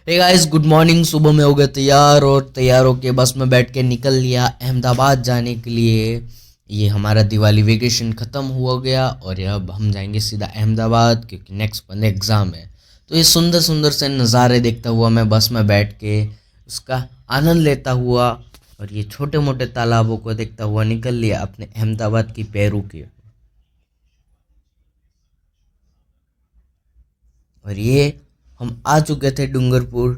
Hey guys, good morning. सुबह में हो गए तैयार और तैयार होके बस में बैठ के निकल लिया अहमदाबाद जाने के लिए। ये हमारा दिवाली वेकेशन ख़त्म हुआ गया और ये अब हम जाएंगे सीधा अहमदाबाद क्योंकि नेक्स्ट मंडे एग्ज़ाम है। तो ये सुंदर सुंदर से नज़ारे देखता हुआ मैं बस में बैठ के उसका आनंद लेता हुआ और ये छोटे मोटे तालाबों को देखता हुआ निकल लिया अपने अहमदाबाद की पैरों के। और ये हम आ चुके थे डूंगरपुर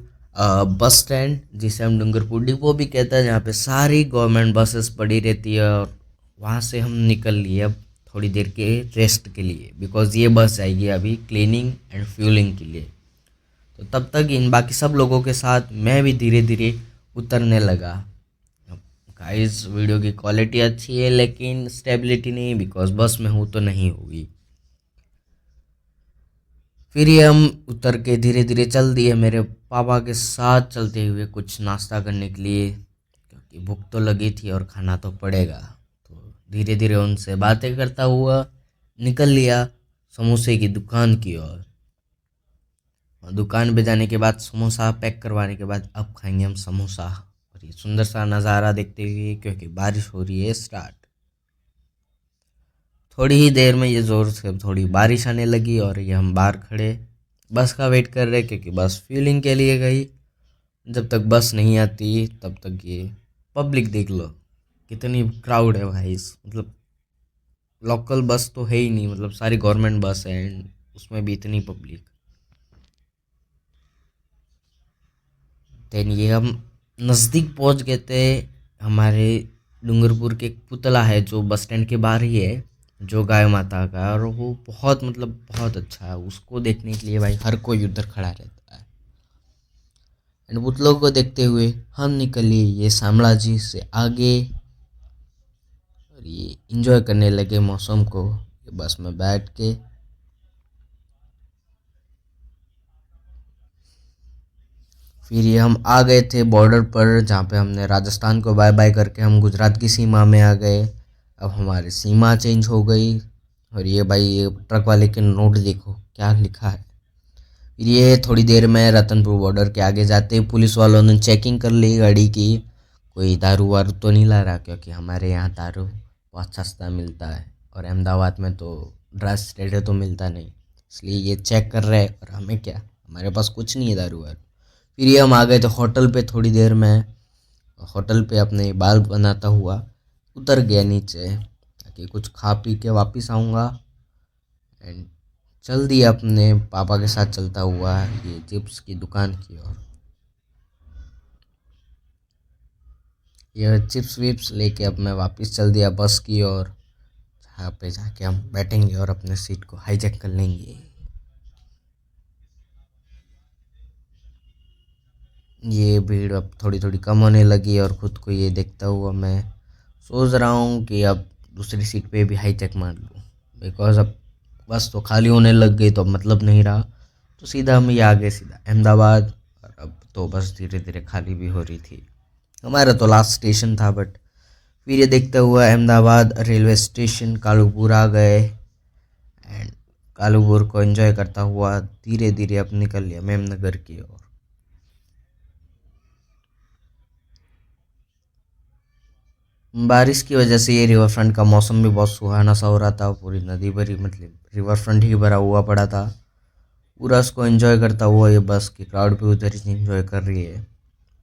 बस स्टैंड, जिसे हम डूंगरपुर डिपो भी कहते हैं, जहाँ पे सारी गवर्नमेंट बसेस पड़ी रहती है। और वहाँ से हम निकल लिए अब थोड़ी देर के रेस्ट के लिए, बिकॉज़ ये बस जाएगी अभी क्लीनिंग एंड फ्यूलिंग के लिए। तो तब तक इन बाकी सब लोगों के साथ मैं भी धीरे धीरे उतरने लगा। गाइस, वीडियो की क्वालिटी अच्छी है लेकिन स्टेबिलिटी नहीं, बिकॉज बस में हूँ तो नहीं होगी। फिर ये हम उतर के धीरे धीरे चल दिए मेरे पापा के साथ चलते हुए कुछ नाश्ता करने के लिए, क्योंकि भूख तो लगी थी और खाना तो पड़ेगा। तो धीरे धीरे उनसे बातें करता हुआ निकल लिया समोसे की दुकान की ओर। और दुकान पे जाने के बाद समोसा पैक करवाने के बाद अब खाएंगे हम समोसा, और ये सुंदर सा नज़ारा देखते हुए, क्योंकि बारिश हो रही है स्टार्ट। थोड़ी ही देर में ये ज़ोर से थोड़ी बारिश आने लगी और ये हम बाहर खड़े बस का वेट कर रहे, क्योंकि बस फ्यूलिंग के लिए गई। जब तक बस नहीं आती तब तक ये पब्लिक देख लो कितनी क्राउड है भाई। मतलब लोकल बस तो है ही नहीं, मतलब सारी गवर्नमेंट बस है एंड उसमें भी इतनी पब्लिक। देन ये हम नज़दीक पहुंच गए थे हमारे डूंगरपुर के एक पुतला है जो बस स्टैंड के बाहर ही है, जो गाय माता का, और वो बहुत मतलब बहुत अच्छा है। उसको देखने के लिए भाई हर कोई उधर खड़ा रहता है। एंड पुतलों को देखते हुए हम निकले ये शामला जी से आगे और ये इंजॉय करने लगे मौसम को ये बस में बैठ के। फिर ये हम आ गए थे बॉर्डर पर, जहाँ पे हमने राजस्थान को बाय बाय करके हम गुजरात की सीमा में आ गए। अब हमारी सीमा चेंज हो गई। और ये भाई ये ट्रक वाले के नोट देखो क्या लिखा है। फिर ये थोड़ी देर में रतनपुर बॉर्डर के आगे जाते ही पुलिस वालों ने चेकिंग कर ली गाड़ी की, कोई दारू वारू तो नहीं ला रहा, क्योंकि हमारे यहाँ दारू बहुत सस्ता मिलता है और अहमदाबाद में तो ड्रग्स रेट तो मिलता नहीं, इसलिए ये चेक कर रहे हैं। और हमें क्या, हमारे पास कुछ नहीं है दारू वारू। फिर ये हम आ गए थे होटल पे थोड़ी देर में। होटल पे अपने बाल बनाता हुआ उतर गया नीचे, ताकि कुछ खा पी के वापस आऊँगा। एंड चल दिया अपने पापा के साथ चलता हुआ ये चिप्स की दुकान की ओर। यह चिप्स विप्स लेके अब मैं वापस चल दिया बस की ओर, जहाँ पे जाके हम बैठेंगे और अपने सीट को हाईजैक कर लेंगे। ये भीड़ अब थोड़ी थोड़ी कम होने लगी और ख़ुद को ये देखता हुआ मैं सोच रहा हूँ कि अब दूसरी सीट पे भी हाईजैक मार लूँ, बिकॉज अब बस तो खाली होने लग गई तो अब मतलब नहीं रहा। तो सीधा हम ये आ गए सीधा अहमदाबाद, और अब तो बस धीरे धीरे खाली भी हो रही थी। हमारा तो लास्ट स्टेशन था, बट फिर ये देखते हुए अहमदाबाद रेलवे स्टेशन कालूपुर आ गए। एंड कालूपुर को एंजॉय करता हुआ धीरे धीरे अब निकल लिया मेमनगर की ओर। बारिश की वजह से ये रिवर फ्रंट का मौसम भी बहुत सुहाना सा हो रहा था। पूरी नदी भरी, मतलब रिवर फ्रंट ही भरा हुआ पड़ा था। पूरा उसको एंजॉय करता हुआ ये बस की क्राउड भी उधर ही एंजॉय कर रही है।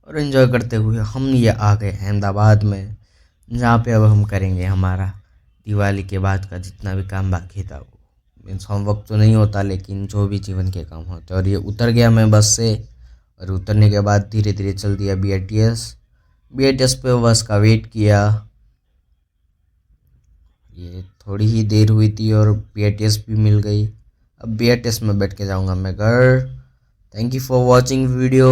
और एंजॉय करते हुए हम ये आ गए अहमदाबाद में, जहाँ पे अब हम करेंगे हमारा दिवाली के बाद का जितना भी काम बाकी था वो। मीन्स होमवर्क तो नहीं होता, लेकिन जो भी जीवन के काम होते हैं। और ये उतर गया मैं बस से, और उतरने के बाद धीरे धीरे चल दिया BITS पे बस का वेट किया। ये थोड़ी ही देर हुई थी और BITS भी मिल गई। अब BITS में बैठ के जाऊँगा मैं घर। Thank you for watching video.